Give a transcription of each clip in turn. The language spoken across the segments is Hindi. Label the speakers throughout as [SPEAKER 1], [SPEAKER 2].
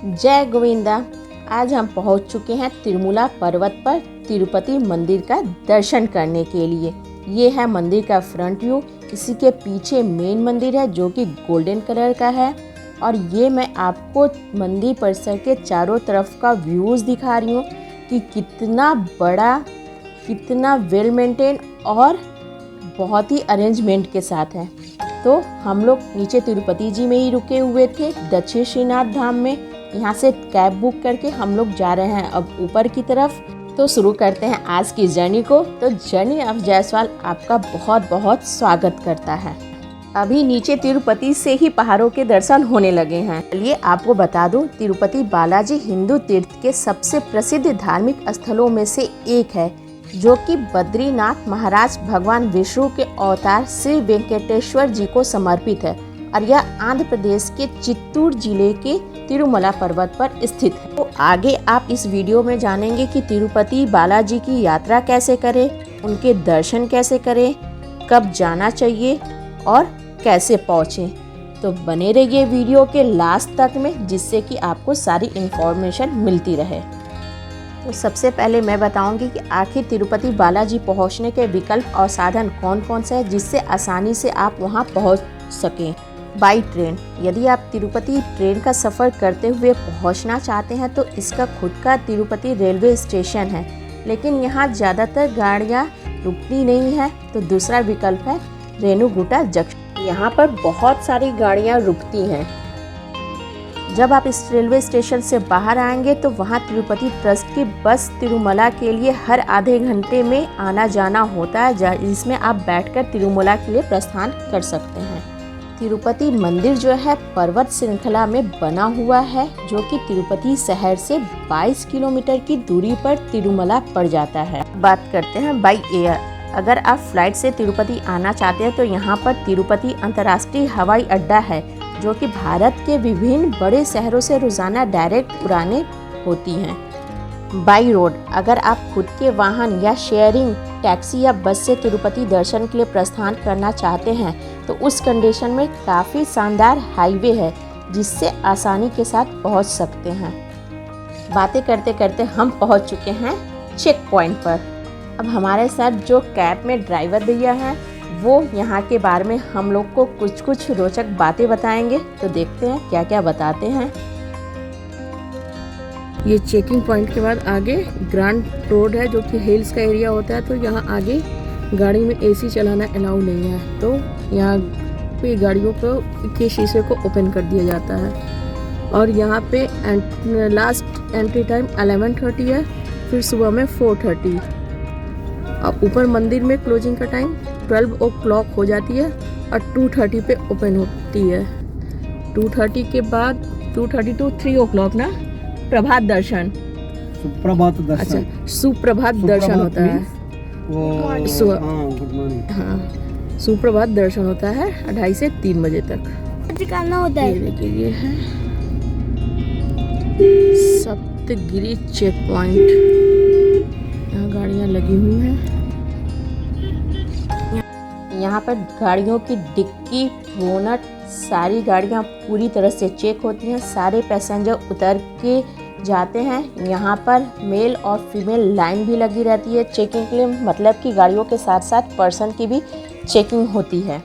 [SPEAKER 1] जय गोविंदा। आज हम पहुंच चुके हैं तिरुमला पर्वत पर तिरुपति मंदिर का दर्शन करने के लिए। ये है मंदिर का फ्रंट व्यू। इसी के पीछे मेन मंदिर है जो कि गोल्डन कलर का है। और ये मैं आपको मंदिर परिसर के चारों तरफ का व्यूज़ दिखा रही हूँ कि कितना बड़ा, कितना वेल मेंटेन और बहुत ही अरेंजमेंट के साथ है। तो हम लोग नीचे तिरुपति जी में ही रुके हुए थे, दक्षिण श्रीनाथ धाम में। यहाँ से कैब बुक करके हम लोग जा रहे हैं अब ऊपर की तरफ। तो शुरू करते हैं आज की जर्नी को। तो जर्नी ऑफ जायसवाल आपका बहुत बहुत स्वागत करता है। अभी नीचे तिरुपति से ही पहाड़ों के दर्शन होने लगे हैं। चलिए आपको बता दूं, तिरुपति बालाजी हिंदू तीर्थ के सबसे प्रसिद्ध धार्मिक स्थलों में से एक है, जो कि बद्रीनाथ महाराज भगवान विष्णु के अवतार श्री वेंकटेश्वर जी को समर्पित है। और यह आंध्र प्रदेश के चित्तूर जिले के तिरुमला पर्वत पर स्थित है। तो आगे आप इस वीडियो में जानेंगे कि तिरुपति बालाजी की यात्रा कैसे करें, उनके दर्शन कैसे करें, कब जाना चाहिए और कैसे पहुँचें। तो बने रहिए वीडियो के लास्ट तक में, जिससे कि आपको सारी इन्फॉर्मेशन मिलती रहे। तो सबसे पहले मैं बताऊंगी कि आखिर तिरुपति बालाजी पहुंचने के विकल्प और साधन कौन कौन से हैं, जिससे आसानी से आप वहां पहुंच सकें। बाई ट्रेन, यदि आप तिरुपति ट्रेन का सफ़र करते हुए पहुंचना चाहते हैं तो इसका खुद का तिरुपति रेलवे स्टेशन है, लेकिन यहाँ ज़्यादातर गाड़ियाँ रुकती नहीं है। तो दूसरा विकल्प है रेणुगुंटा जंक्शन। यहाँ पर बहुत सारी गाड़ियाँ रुकती हैं। जब आप इस रेलवे स्टेशन से बाहर आएंगे तो वहाँ तिरुपति ट्रस्ट की बस तिरुमला के लिए हर आधे घंटे में आना जाना होता है, जिसमें आप बैठकर तिरुमला के लिए प्रस्थान कर सकते हैं। तिरुपति मंदिर जो है पर्वत श्रृंखला में बना हुआ है, जो कि तिरुपति शहर से 22 किलोमीटर की दूरी पर तिरुमला पड़ जाता है। बात करते हैं बाई एयर। अगर आप फ्लाइट से तिरुपति आना चाहते हैं तो यहाँ पर तिरुपति अंतर्राष्ट्रीय हवाई अड्डा है, जो कि भारत के विभिन्न बड़े शहरों से रोजाना डायरेक्ट उड़ानें होती हैं। बाई रोड, अगर आप खुद के वाहन या शेयरिंग टैक्सी या बस से तिरुपति दर्शन के लिए प्रस्थान करना चाहते हैं तो उस कंडीशन में काफ़ी शानदार हाईवे है, जिससे आसानी के साथ पहुंच सकते हैं। बातें करते करते हम पहुंच चुके हैं चेक पॉइंट पर। अब हमारे साथ जो कैब में ड्राइवर भैया हैं वो यहाँ के बारे में हम लोग को कुछ रोचक बातें बताएंगे। तो देखते हैं क्या क्या बताते हैं।
[SPEAKER 2] ये चेकिंग पॉइंट के बाद आगे ग्रांड रोड है, जो कि हिल्स का एरिया होता है। तो यहाँ आगे गाड़ी में एसी चलाना अलाउ नहीं है, तो यहाँ पे गाड़ियों के शीशे को ओपन कर दिया जाता है। और यहाँ पे लास्ट एंट्री टाइम 11:30 है, फिर सुबह में 4:30। और ऊपर मंदिर में क्लोजिंग का टाइम 12 o'clock हो जाती है और 2:30 पे ओपन होती है। 2:30 के बाद 2:30 to 3 o'clock ना प्रभात दर्शन,
[SPEAKER 3] सुप्रभात दर्शन।
[SPEAKER 2] अच्छा, सुप्रभात दर्शन होता है। हाँ, सुप्रभात दर्शन होता है 2:30 से 3 बजे तक
[SPEAKER 4] करना होता है।
[SPEAKER 2] ये देखिए, ये है सप्तगिरी चेक पॉइंट। यहाँ गाड़ियाँ लगी हुई हैं।
[SPEAKER 1] यहाँ पर गाड़ियों की डिक्की, बोनट, सारी गाड़ियाँ पूरी तरह से चेक होती हैं। सारे पैसेंजर उतर के जाते हैं। यहाँ पर मेल और फीमेल लाइन भी लगी रहती है चेकिंग के लिए, मतलब कि गाड़ियों के साथ साथ पर्सन की भी चेकिंग होती है।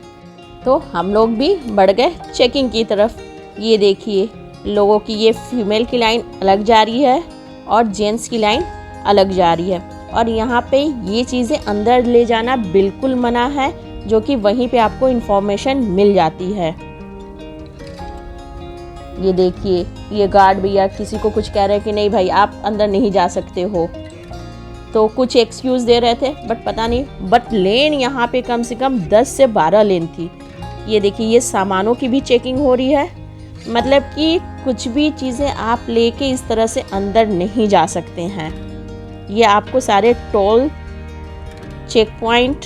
[SPEAKER 1] तो हम लोग भी बढ़ गए चेकिंग की तरफ। ये देखिए, लोगों की ये फीमेल की लाइन अलग जा रही है और जेंट्स की लाइन अलग जा रही है। और यहाँ पे ये चीज़ें अंदर ले जाना बिल्कुल मना है, जो कि वहीं पे आपको इन्फॉर्मेशन मिल जाती है। ये देखिए, ये गार्ड भैया किसी को कुछ कह रहे हैं कि नहीं भाई आप अंदर नहीं जा सकते हो, तो कुछ एक्सक्यूज़ दे रहे थे, बट पता नहीं। बट लेन यहाँ पे कम से कम 10 से 12 लेन थी। ये देखिए, ये सामानों की भी चेकिंग हो रही है, मतलब कि कुछ भी चीज़ें आप लेके इस तरह से अंदर नहीं जा सकते हैं। ये आपको सारे टोल, चेक पॉइंट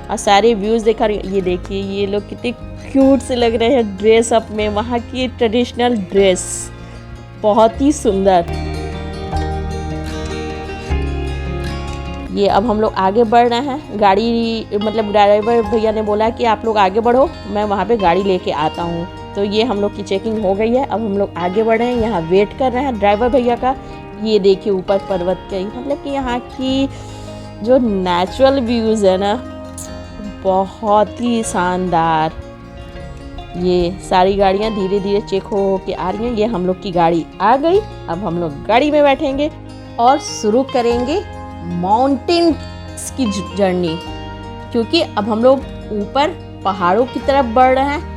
[SPEAKER 1] और सारे व्यूज़ दिखा रही है। ये देखिए, ये लोग कितने क्यूट से लग रहे हैं ड्रेस अप में, वहाँ की ट्रेडिशनल ड्रेस बहुत ही सुंदर। ये अब हम लोग आगे बढ़ रहे हैं। गाड़ी मतलब ड्राइवर भैया ने बोला कि आप लोग आगे बढ़ो, मैं वहाँ पे गाड़ी लेके आता हूँ। तो ये हम लोग की चेकिंग हो गई है। अब हम लोग आगे बढ़ रहे हैं, यहाँ वेट कर रहे हैं ड्राइवर भैया का। ये देखिए ऊपर पर्वत का, मतलब कि यहाँ की जो नेचुरल व्यूज़ है ना, बहुत ही शानदार। ये सारी गाड़ियाँ धीरे धीरे चेक हो के आ रही हैं। ये हम लोग की गाड़ी आ गई। अब हम लोग गाड़ी में बैठेंगे और शुरू करेंगे माउंटेन्स की जर्नी, क्योंकि अब हम लोग ऊपर पहाड़ों की तरफ बढ़ रहे हैं।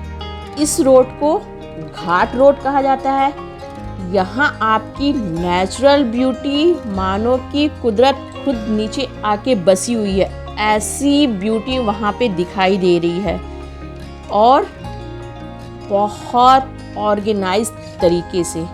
[SPEAKER 1] इस रोड को घाट रोड कहा जाता है। यहाँ आपकी नेचुरल ब्यूटी मानो कि कुदरत खुद नीचे आके बसी हुई है, ऐसी ब्यूटी वहाँ पे दिखाई दे रही है और बहुत ऑर्गेनाइज तरीके से।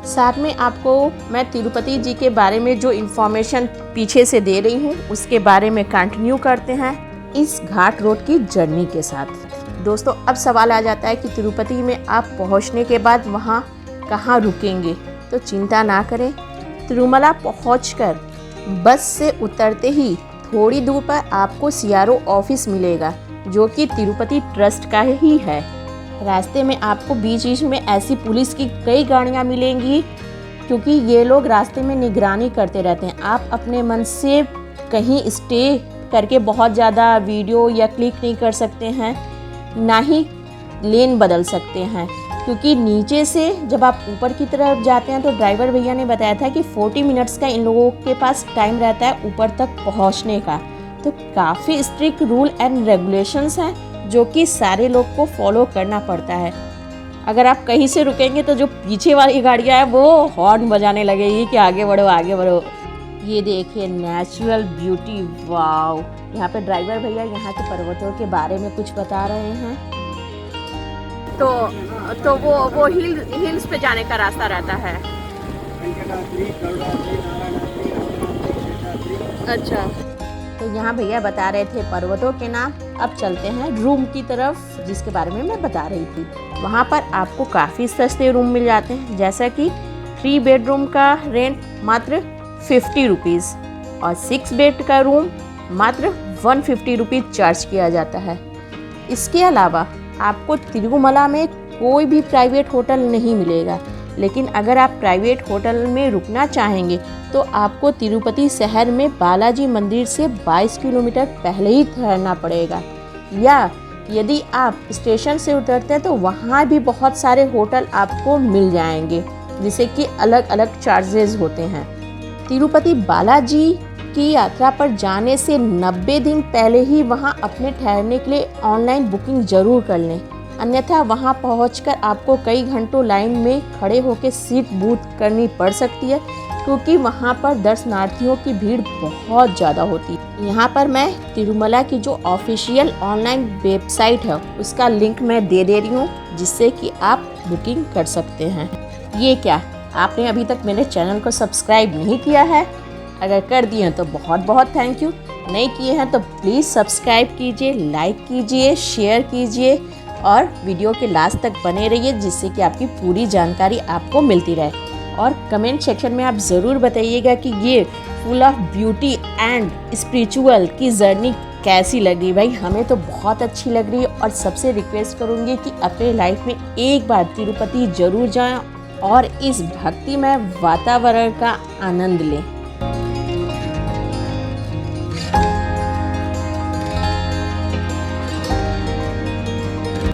[SPEAKER 1] साथ में आपको मैं तिरुपति जी के बारे में जो इन्फॉर्मेशन पीछे से दे रही हूँ उसके बारे में कंटिन्यू करते हैं इस घाट रोड की जर्नी के साथ। दोस्तों, अब सवाल आ जाता है कि तिरुपति में आप पहुँचने के बाद वहाँ कहाँ रुकेंगे। तो चिंता ना करें, तिरुमला पहुँचकर बस से उतरते ही थोड़ी दूर पर आपको सीआरओ ऑफिस मिलेगा, जो कि तिरुपति ट्रस्ट का ही है। रास्ते में आपको बीच बीच में ऐसी पुलिस की कई गाड़ियाँ मिलेंगी, क्योंकि ये लोग रास्ते में निगरानी करते रहते हैं। आप अपने मन से कहीं स्टे करके बहुत ज़्यादा वीडियो या क्लिक नहीं कर सकते हैं, ना ही लेन बदल सकते हैं, क्योंकि नीचे से जब आप ऊपर की तरफ जाते हैं तो ड्राइवर भैया ने बताया था कि 40 मिनट्स का इन लोगों के पास टाइम रहता है ऊपर तक पहुंचने का। तो काफ़ी स्ट्रिक्ट रूल एंड रेगुलेशंस हैं जो कि सारे लोग को फॉलो करना पड़ता है। अगर आप कहीं से रुकेंगे तो जो पीछे वाली गाड़ियाँ हैं वो हॉर्न बजाने लगेगी कि आगे बढ़ो आगे बढ़ो। ये देखिए नेचुरल ब्यूटी, वाव। यहाँ पे ड्राइवर भैया यहाँ के पर्वतों के बारे में कुछ बता रहे हैं। तो वो हिल्स पे जाने का रास्ता रहता है। अच्छा, तो यहाँ भैया बता रहे थे पर्वतों के नाम। अब चलते हैं रूम की तरफ, जिसके बारे में मैं बता रही थी। वहाँ पर आपको काफ़ी सस्ते रूम मिल जाते हैं, जैसा कि 3 बेडरूम का रेंट मात्र 50 रुपीज़ और 6 बेड का रूम मात्र 150 रुपीज़ चार्ज किया जाता है। इसके अलावा आपको तिरुमला में कोई भी प्राइवेट होटल नहीं मिलेगा, लेकिन अगर आप प्राइवेट होटल में रुकना चाहेंगे तो आपको तिरुपति शहर में बालाजी मंदिर से 22 किलोमीटर पहले ही ठहरना पड़ेगा, या यदि आप स्टेशन से उतरते हैं तो वहाँ भी बहुत सारे होटल आपको मिल जाएंगे, जिसे कि अलग अलग चार्जेस होते हैं। तिरुपति बालाजी की यात्रा पर जाने से 90 दिन पहले ही वहां अपने ठहरने के लिए ऑनलाइन बुकिंग जरूर कर लें, अन्यथा वहां पहुंचकर आपको कई घंटों लाइन में खड़े होकर सीट बुक करनी पड़ सकती है, क्योंकि वहां पर दर्शनार्थियों की भीड़ बहुत ज़्यादा होती है। यहाँ पर मैं तिरुमला की जो ऑफिशियल ऑनलाइन वेबसाइट है उसका लिंक मैं दे रही हूँ, जिससे कि आप बुकिंग कर सकते हैं। ये क्या, आपने अभी तक मेरे चैनल को सब्सक्राइब नहीं किया है? अगर कर दिए हैं तो बहुत बहुत थैंक यू। नहीं किए हैं तो प्लीज़ सब्सक्राइब कीजिए, लाइक कीजिए, शेयर कीजिए और वीडियो के लास्ट तक बने रहिए, जिससे कि आपकी पूरी जानकारी आपको मिलती रहे। और कमेंट सेक्शन में आप ज़रूर बताइएगा कि ये full of beauty and spiritual की जर्नी कैसी लगी। भाई हमें तो बहुत अच्छी लग रही है, और सबसे रिक्वेस्ट करूँगी कि अपने लाइफ में एक बार तिरुपति ज़रूर जाएं और इस भक्तिमय वातावरण का आनंद लें।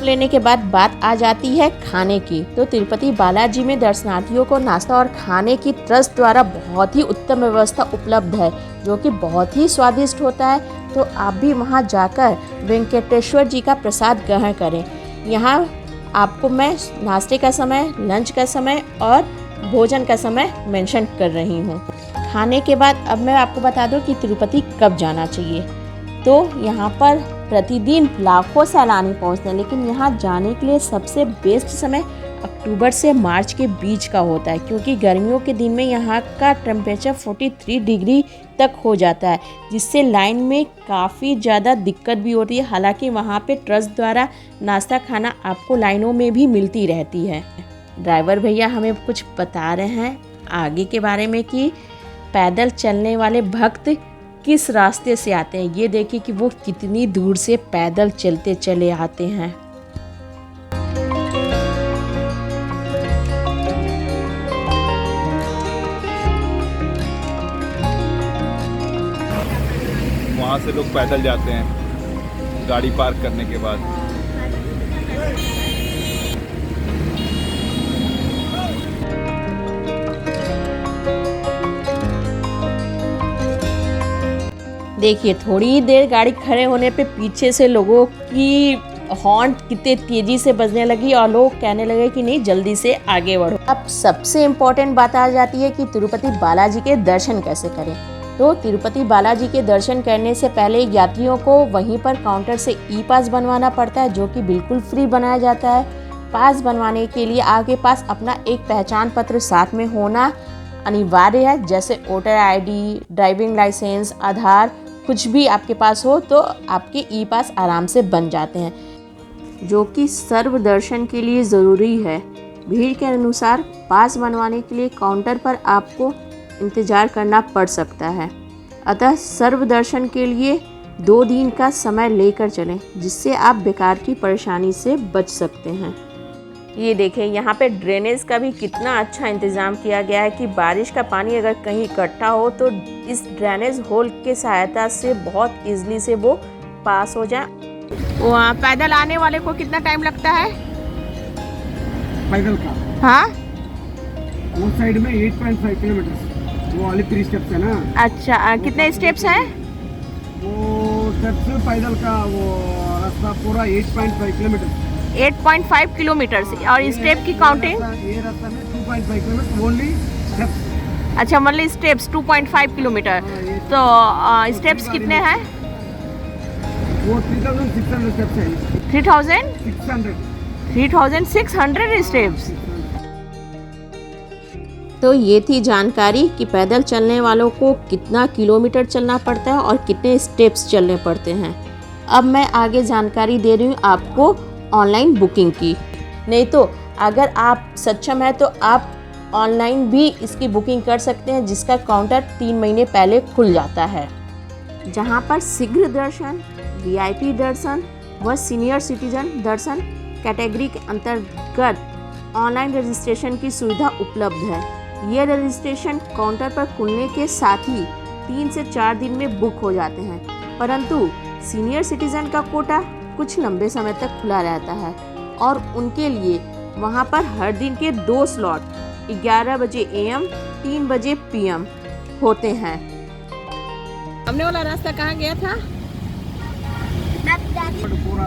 [SPEAKER 1] लेने के बाद बात आ जाती है खाने की। तो तिरुपति बालाजी में दर्शनार्थियों को नाश्ता और खाने की ट्रस्ट द्वारा बहुत ही उत्तम व्यवस्था उपलब्ध है, जो कि बहुत ही स्वादिष्ट होता है। तो आप भी वहां जाकर वेंकटेश्वर जी का प्रसाद ग्रहण करें। यहाँ आपको मैं नाश्ते का समय, लंच का समय और भोजन का समय मेंशन कर रही हूँ। खाने के बाद अब मैं आपको बता दूँ कि तिरुपति कब जाना चाहिए। तो यहाँ पर प्रतिदिन लाखों सैलानी पहुँचते हैं, लेकिन यहाँ जाने के लिए सबसे बेस्ट समय अक्टूबर से मार्च के बीच का होता है, क्योंकि गर्मियों के दिन में यहाँ का टेम्परेचर 43 डिग्री तक हो जाता है, जिससे लाइन में काफ़ी ज़्यादा दिक्कत भी होती है। हालांकि वहाँ पे ट्रस्ट द्वारा नाश्ता खाना आपको लाइनों में भी मिलती रहती है। ड्राइवर भैया हमें कुछ बता रहे हैं आगे के बारे में कि पैदल चलने वाले भक्त किस रास्ते से आते हैं। ये देखिए कि वो कितनी दूर से पैदल चलते चले आते हैं।
[SPEAKER 4] वहाँ से लोग पैदल जाते हैं गाड़ी पार्क करने के बाद।
[SPEAKER 1] देखिए थोड़ी देर गाड़ी खड़े होने पे पीछे से लोगों की हॉर्न कितने तेजी से बजने लगी और लोग कहने लगे कि नहीं जल्दी से आगे बढ़ो। अब सबसे इम्पोर्टेंट बात आ जाती है कि तिरुपति बालाजी के दर्शन कैसे करें। तो तिरुपति बालाजी के दर्शन करने से पहले यात्रियों को वहीं पर काउंटर से ई पास बनवाना पड़ता है, जो कि बिल्कुल फ्री बनाया जाता है। पास बनवाने के लिए आपके पास अपना एक पहचान पत्र साथ में होना अनिवार्य है, जैसे वोटर ID, ड्राइविंग लाइसेंस, आधार, कुछ भी आपके पास हो तो आपके ई पास आराम से बन जाते हैं, जो कि सर्व दर्शन के लिए ज़रूरी है। भीड़ के अनुसार पास बनवाने के लिए काउंटर पर आपको इंतज़ार करना पड़ सकता है, अतः सर्व दर्शन के लिए 2 दिन का समय लेकर चलें, जिससे आप बेकार की परेशानी से बच सकते हैं। ये देखें यहाँ पे ड्रेनेज का भी कितना अच्छा इंतज़ाम किया गया है कि बारिश का पानी अगर कहीं इकट्ठा हो तो इस ड्रेनेज होल के सहायता से बहुत इजीली से वो पास हो जाए।
[SPEAKER 2] वहाँ पैदल आने वाले को कितना टाइम लगता है?
[SPEAKER 3] पैदल का
[SPEAKER 2] हाँ
[SPEAKER 3] वो साइड में 8.5 किलोमीटर, वो वाले 3 स्टेप्स है ना।
[SPEAKER 2] अच्छा, कितने स्टेप्स हैं?
[SPEAKER 3] वो स्टेप्स पैदल का वो रास्ता पूरा 8.5 किलोमीटर।
[SPEAKER 2] 8.5 किलोमीटर से, और स्टेप की काउंटिंग?
[SPEAKER 3] ये रास्ता में 2.5 किलोमीटर ओनली स्टेप्स।
[SPEAKER 2] अच्छा, मतलब स्टेप्स 2.5 किलोमीटर। तो स्टेप्स कितने हैं?
[SPEAKER 3] वो 3600 स्टेप्स है।
[SPEAKER 2] 3600 स्टेप्स।
[SPEAKER 1] तो ये थी जानकारी कि पैदल चलने वालों को कितना किलोमीटर चलना पड़ता है और कितने स्टेप्स चलने पड़ते हैं। अब मैं आगे जानकारी दे रही हूँ आपको ऑनलाइन बुकिंग की। नहीं तो अगर आप सक्षम है तो आप ऑनलाइन भी इसकी बुकिंग कर सकते हैं, जिसका काउंटर 3 महीने पहले खुल जाता है, जहाँ पर शीघ्र दर्शन, VIP दर्शन व सीनियर सिटीजन दर्शन कैटेगरी के अंतर्गत ऑनलाइन रजिस्ट्रेशन की सुविधा उपलब्ध है। ये रजिस्ट्रेशन काउंटर पर खुलने के साथ ही 3 से 4 दिन में बुक हो जाते हैं, परंतु सीनियर सिटीजन का कोटा कुछ लंबे समय तक खुला रहता है और उनके लिए वहाँ पर हर दिन के 2 स्लॉट 11 बजे AM, 3 बजे PM होते हैं।
[SPEAKER 2] हमने वाला रास्ता कहाँ गया था?
[SPEAKER 3] पूरा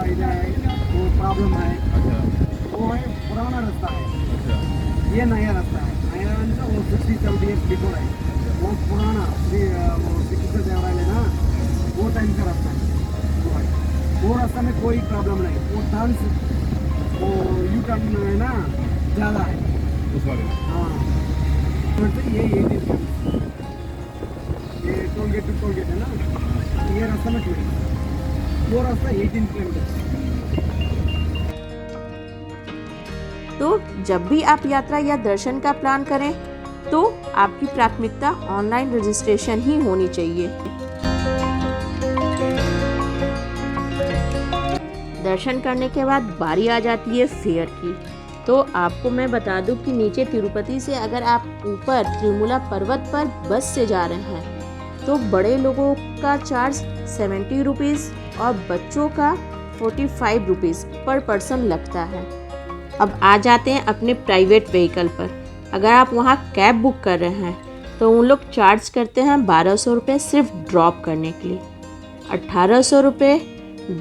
[SPEAKER 3] वो प्रॉब्लम है, वो है पुराना रास्ता है, ये नया रास्ता है। नया वो 60-70 ईयर्स बिफोर है, वो पुराना वो देवरायल है ना, वो टाइम का रास्ता है। वो रास्ता में कोई प्रॉब्लम नहीं, वो टर्न वो यू टर्न है ना ज़्यादा है
[SPEAKER 4] उस वाले।
[SPEAKER 3] हाँ, ये टोल गेट है ना, ये रास्ता में 20, वो रास्ता 18 किलोमीटर।
[SPEAKER 1] तो जब भी आप यात्रा या दर्शन का प्लान करें तो आपकी प्राथमिकता ऑनलाइन रजिस्ट्रेशन ही होनी चाहिए। दर्शन करने के बाद बारी आ जाती है फेयर की। तो आपको मैं बता दूं कि नीचे तिरुपति से अगर आप ऊपर तिरुमला पर्वत पर बस से जा रहे हैं तो बड़े लोगों का चार्ज 70 रुपीज़ और बच्चों का 45 रुपीज़ पर पर्सन लगता है। अब आ जाते हैं अपने प्राइवेट व्हीकल पर। अगर आप वहाँ कैब बुक कर रहे हैं तो उन लोग चार्ज करते हैं 1200 रुपये सिर्फ ड्रॉप करने के लिए। 1800 रुपये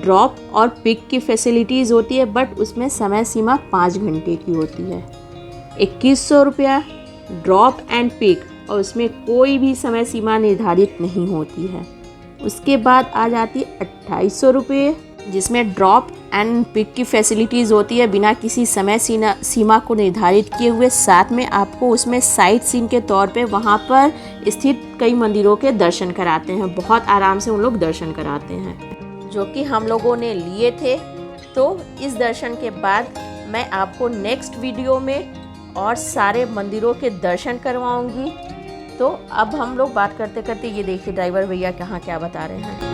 [SPEAKER 1] ड्रॉप और पिक की फैसिलिटीज़ होती है, बट उसमें समय सीमा 5 घंटे की होती है। 2100 रुपया ड्रॉप एंड पिक और उसमें कोई भी समय सीमा निर्धारित नहीं होती है। उसके बाद आ जाती है 2800 रुपये, जिसमें ड्रॉप एंड पिक की फैसिलिटीज़ होती है बिना किसी समय सीमा को निर्धारित किए हुए। साथ में आपको उसमें साइट सीन के तौर पे वहाँ पर स्थित कई मंदिरों के दर्शन कराते हैं। बहुत आराम से उन लोग दर्शन कराते हैं, जो कि हम लोगों ने लिए थे। तो इस दर्शन के बाद मैं आपको नेक्स्ट वीडियो में और सारे मंदिरों के दर्शन करवाऊंगी। तो अब हम लोग बात करते करते ये देखिए ड्राइवर भैया कहाँ क्या बता रहे हैं।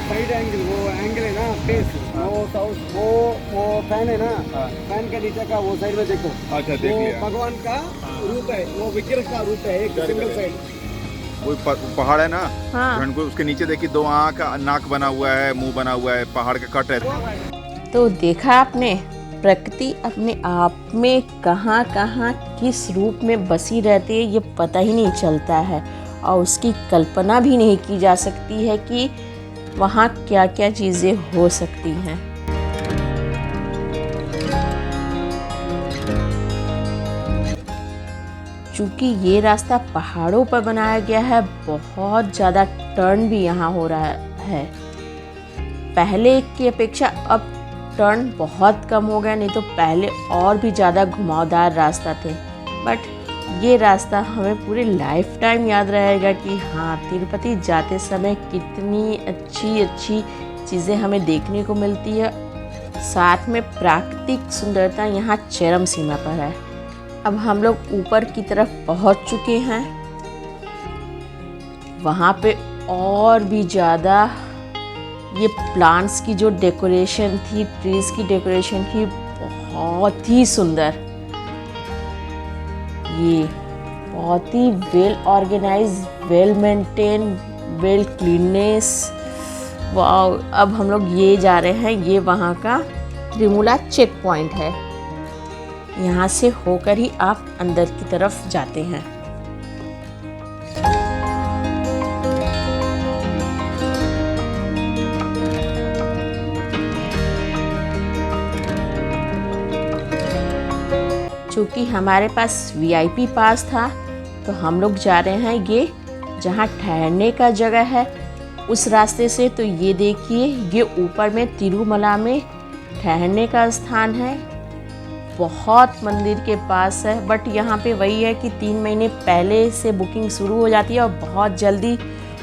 [SPEAKER 3] साइड एंगल, वो एंगल है ना फेस, वो साउथ, वो फैन है ना, फैन के नीचे का वो साइड में देखो।
[SPEAKER 4] अच्छा, देख लिया।
[SPEAKER 3] भगवान का रूप है, वो विग्रह का रूप है, एक सिंगल साइड।
[SPEAKER 4] वो पहाड़ है ना,
[SPEAKER 2] हाँ।
[SPEAKER 4] घनघोर, उसके नीचे देखिए 2 आँख, नाक बना हुआ है, मुंह बना हुआ है, पहाड़ का कट है।
[SPEAKER 1] तो देखा आपने, प्रकृति अपने आप में कहाँ कहाँ किस रूप में बसी रहती है ये पता ही नहीं चलता है, और उसकी कल्पना भी नहीं की जा सकती है कि वहाँ क्या क्या चीज़ें हो सकती हैं। चूँकि ये रास्ता पहाड़ों पर बनाया गया है, बहुत ज़्यादा टर्न भी यहाँ हो रहा है। पहले की अपेक्षा अब टर्न बहुत कम हो गया, नहीं तो पहले और भी ज़्यादा घुमावदार रास्ता थे। बट ये रास्ता हमें पूरे लाइफ टाइम याद रहेगा कि हाँ, तिरुपति जाते समय कितनी अच्छी अच्छी चीज़ें हमें देखने को मिलती है। साथ में प्राकृतिक सुंदरता यहाँ चरम सीमा पर है। अब हम लोग ऊपर की तरफ पहुँच चुके हैं। वहाँ पे और भी ज़्यादा ये प्लांट्स की जो डेकोरेशन थी, ट्रीज की डेकोरेशन थी, बहुत ही सुंदर। ये बहुत ही well organise, well maintain, well cleanness. Wow! अब हम लोग ये जा रहे हैं, ये वहाँ का त्रिमुला चेक पॉइंट है। यहाँ से होकर ही आप अंदर की तरफ जाते हैं। चूँकि हमारे पास VIP पास था, तो हम लोग जा रहे हैं ये जहाँ ठहरने का जगह है उस रास्ते से। तो ये देखिए, ये ऊपर में तिरुमला में ठहरने का स्थान है, बहुत मंदिर के पास है। बट यहाँ पे वही है कि 3 महीने पहले से बुकिंग शुरू हो जाती है और बहुत जल्दी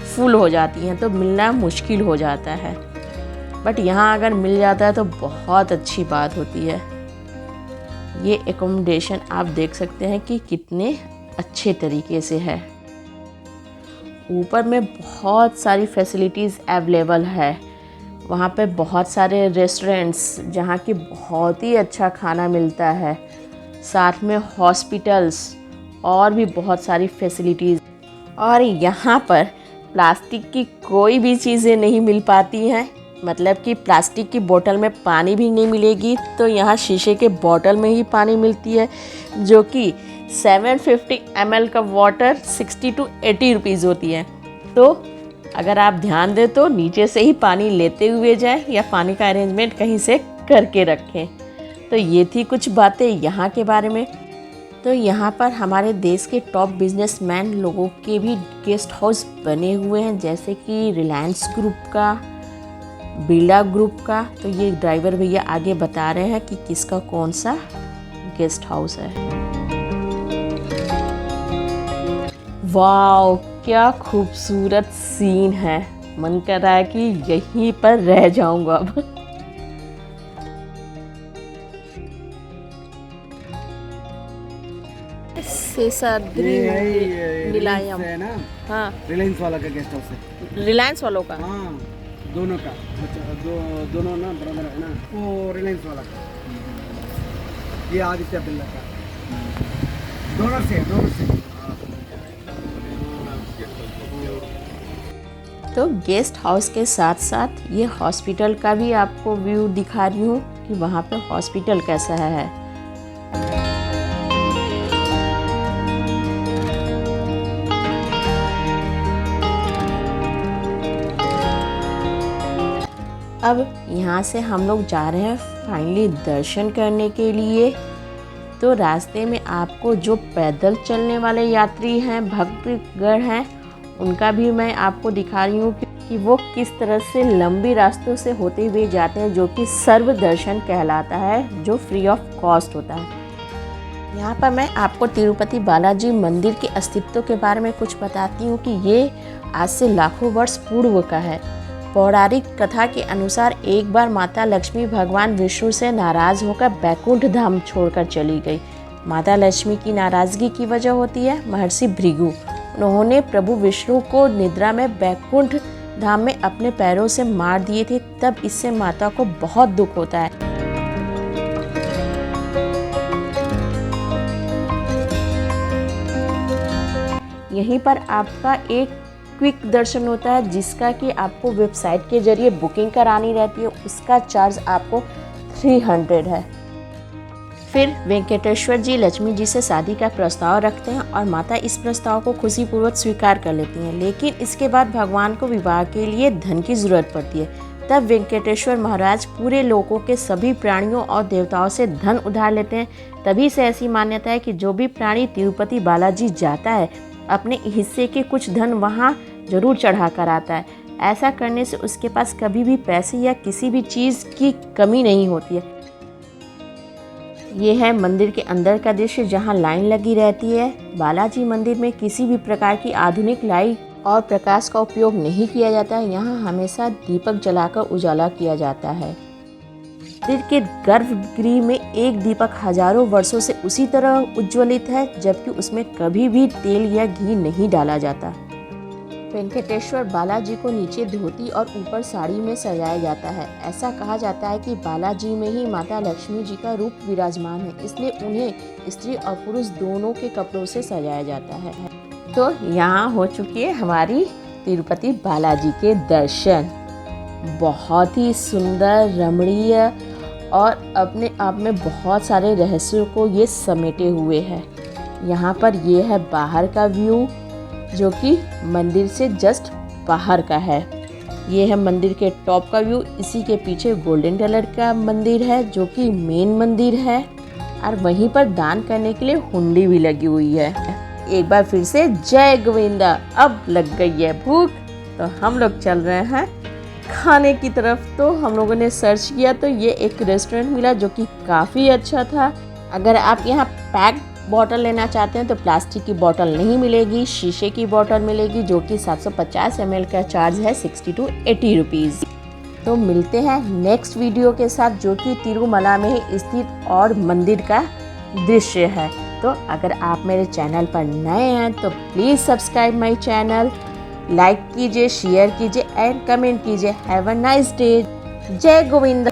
[SPEAKER 1] फुल हो जाती हैं, तो मिलना मुश्किल हो जाता है। बट यहाँ अगर मिल जाता है तो बहुत अच्छी बात होती है। ये एकोमोडेशन आप देख सकते हैं कि कितने अच्छे तरीके से है। ऊपर में बहुत सारी फैसिलिटीज़ अवेलेबल है। वहाँ पे बहुत सारे रेस्टोरेंट्स जहाँ की बहुत ही अच्छा खाना मिलता है, साथ में हॉस्पिटल्स और भी बहुत सारी फैसिलिटीज़। और यहाँ पर प्लास्टिक की कोई भी चीज़ें नहीं मिल पाती हैं, मतलब कि प्लास्टिक की बोतल में पानी भी नहीं मिलेगी। तो यहाँ शीशे के बोतल में ही पानी मिलती है, जो कि 750 ml का वाटर 60 to 80 रुपीज़ होती है। तो अगर आप ध्यान दें तो नीचे से ही पानी लेते हुए जाएं या पानी का अरेंजमेंट कहीं से करके रखें। तो ये थी कुछ बातें यहाँ के बारे में। तो यहाँ पर हमारे देश के टॉप बिजनेसमैन लोगों के भी गेस्ट हाउस बने हुए हैं, जैसे कि रिलायंस ग्रुप का, बिरला ग्रुप का। तो ये ड्राइवर भैया आगे बता रहे हैं कि किसका कौन सा गेस्ट हाउस है। वाओ, क्या खूबसूरत सीन है, मन कर रहा है कि यहीं पर रह जाऊंगा अब। शेषाद्रि नीलायम
[SPEAKER 3] है ना,
[SPEAKER 1] हाँ,
[SPEAKER 3] रिलायंस वाला का गेस्ट हाउस है।
[SPEAKER 1] रिलायंस वालों का।
[SPEAKER 3] हाँ, दोनों का। अच्छा, दोनों ना ब्रदर है ना, वो रिलायंस वाला का, ये आदित्य बिरला का। दोनों से
[SPEAKER 1] तो गेस्ट हाउस के साथ साथ ये हॉस्पिटल का भी आपको व्यू दिखा रही हूँ कि वहाँ पे हॉस्पिटल कैसा है। अब यहाँ से हम लोग जा रहे हैं फाइनली दर्शन करने के लिए। तो रास्ते में आपको जो पैदल चलने वाले यात्री हैं, भक्तगण हैं, उनका भी मैं आपको दिखा रही हूँ कि वो किस तरह से लंबी रास्तों से होते हुए जाते हैं, जो कि सर्व दर्शन कहलाता है, जो फ्री ऑफ कॉस्ट होता है। यहाँ पर मैं आपको तिरुपति बालाजी मंदिर के अस्तित्व के बारे में कुछ बताती हूँ कि ये आज से लाखों वर्ष पूर्व का है। पौराणिक कथा के अनुसार एक बार माता लक्ष्मी भगवान विष्णु से नाराज होकर बैकुंठ धाम छोड़कर चली गई। माता लक्ष्मी की नाराजगी की वजह होती है महर्षि भृगु। उन्होंने प्रभु विष्णु को निद्रा में बैकुंठ धाम में अपने पैरों से मार दिए थे। तब इससे माता को बहुत दुख होता है। यहीं पर आपका एक क्विक दर्शन होता है जिसका कि आपको वेबसाइट के जरिए बुकिंग करानी रहती है, उसका चार्ज आपको 300 है। फिर वेंकटेश्वर जी लक्ष्मी जी से शादी का प्रस्ताव रखते हैं और माता इस प्रस्ताव को खुशीपूर्वक स्वीकार कर लेती हैं, लेकिन इसके बाद भगवान को विवाह के लिए धन की ज़रूरत पड़ती है। तब वेंकटेश्वर महाराज पूरे लोकों के सभी प्राणियों और देवताओं से धन उधार लेते हैं। तभी से ऐसी मान्यता है कि जो भी प्राणी तिरुपति बालाजी जाता है अपने हिस्से के कुछ धन वहाँ जरूर चढ़ा कर आता है। ऐसा करने से उसके पास कभी भी पैसे या किसी भी चीज़ की कमी नहीं होती है। ये है मंदिर के अंदर का दृश्य जहाँ लाइन लगी रहती है। बालाजी मंदिर में किसी भी प्रकार की आधुनिक लाइट और प्रकाश का उपयोग नहीं किया जाता है। यहाँ हमेशा दीपक जलाकर उजाला किया जाता है। मंदिर के गर्भगृह में एक दीपक हजारों वर्षों से उसी तरह उज्ज्वलित है, जबकि उसमें कभी भी तेल या घी नहीं डाला जाता। वेंकटेश्वर बालाजी को नीचे धोती और ऊपर साड़ी में सजाया जाता है। ऐसा कहा जाता है कि बालाजी में ही माता लक्ष्मी जी का रूप विराजमान है, इसलिए उन्हें स्त्री और पुरुष दोनों के कपड़ों से सजाया जाता है। तो यहाँ हो चुकी है हमारी तिरुपति बालाजी के दर्शन। बहुत ही सुंदर, रमणीय और अपने आप में बहुत सारे रहस्यों को ये समेटे हुए है। यहाँ पर ये है बाहर का व्यू जो कि मंदिर से जस्ट बाहर का है। ये है मंदिर के टॉप का व्यू। इसी के पीछे गोल्डन कलर का मंदिर है जो कि मेन मंदिर है, और वहीं पर दान करने के लिए हुंडी भी लगी हुई है। एक बार फिर से जय गोविंदा। अब लग गई है भूख, तो हम लोग चल रहे हैं खाने की तरफ। तो हम लोगों ने सर्च किया तो ये एक रेस्टोरेंट मिला जो कि काफ़ी अच्छा था। अगर आप यहाँ पैक बॉटल लेना चाहते हैं तो प्लास्टिक की बॉटल नहीं मिलेगी, शीशे की बॉटल मिलेगी जो कि 750 ml का चार्ज है 60 to 80 रुपीज़। तो मिलते हैं नेक्स्ट वीडियो के साथ जो कि तिरुमला में ही स्थित और मंदिर का दृश्य है। तो अगर आप मेरे चैनल पर नए हैं तो please subscribe my channel, like कीजिए, शेयर कीजिए एंड कमेंट कीजिए। Have a nice day. जय गोविंद।